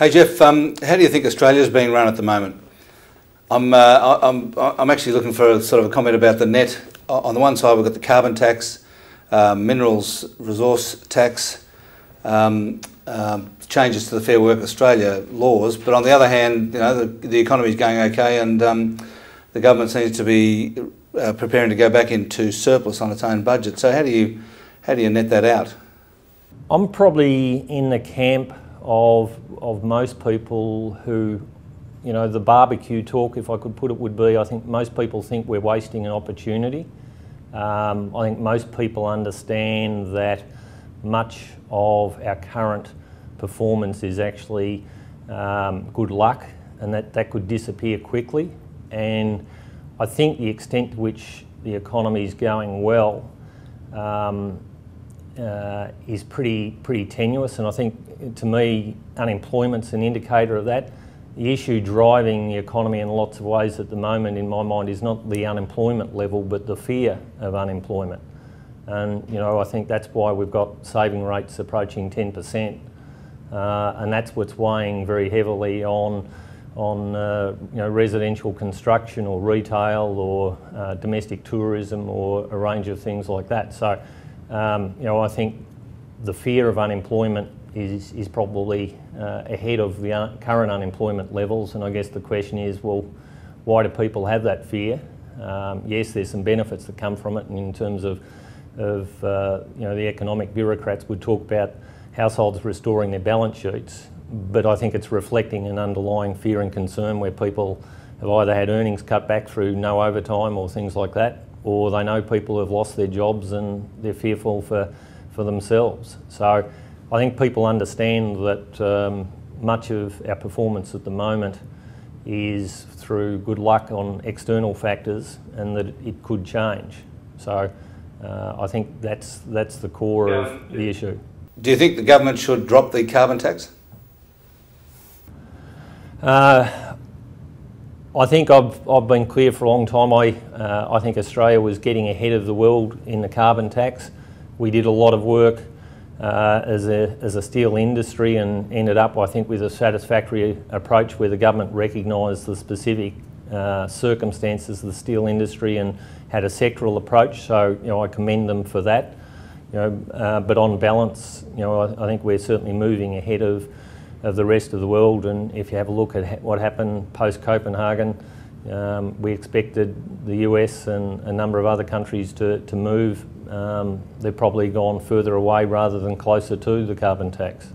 Hey Geoff, how do you think Australia's being run at the moment? I'm actually looking for a sort of a comment about the net. On the one side, we've got the carbon tax, minerals resource tax, changes to the Fair Work Australia laws. But on the other hand, you know, the economy's going okay, and the government seems to be preparing to go back into surplus on its own budget. So how do you net that out? I'm probably in the camp of most people who, you know, the barbecue talk, if I could put it, would be, I think most people think we're wasting an opportunity. I think most people understand that much of our current performance is actually good luck, and that could disappear quickly. And I think the extent to which the economy is going well is pretty tenuous, and I think, to me, unemployment's an indicator of that. The issue driving the economy in lots of ways at the moment, in my mind, is not the unemployment level, but the fear of unemployment. And, you know, I think that's why we've got saving rates approaching 10%, and that's what's weighing very heavily on you know, residential construction or retail or domestic tourism or a range of things like that. So, you know, I think the fear of unemployment is probably ahead of the current unemployment levels, and I guess the question is, well, why do people have that fear? Yes, there's some benefits that come from it, and in terms of you know, the economic bureaucrats would talk about households restoring their balance sheets, but I think it's reflecting an underlying fear and concern where people have either had earnings cut back through no overtime or things like that, or they know people have lost their jobs and they're fearful for themselves. So I think people understand that much of our performance at the moment is through good luck on external factors, and that it could change. So I think that's the core of the issue. Do you think the government should drop the carbon tax? I think I've been clear for a long time. I think Australia was getting ahead of the world in the carbon tax. We did a lot of work as a steel industry and ended up, I think, with a satisfactory approach where the government recognised the specific circumstances of the steel industry and had a sectoral approach. So, you know, I commend them for that. You know, but on balance, you know, I think we're certainly moving ahead of the rest of the world. And if you have a look at what happened post-Copenhagen, we expected the US and a number of other countries to move. They've probably gone further away rather than closer to the carbon tax.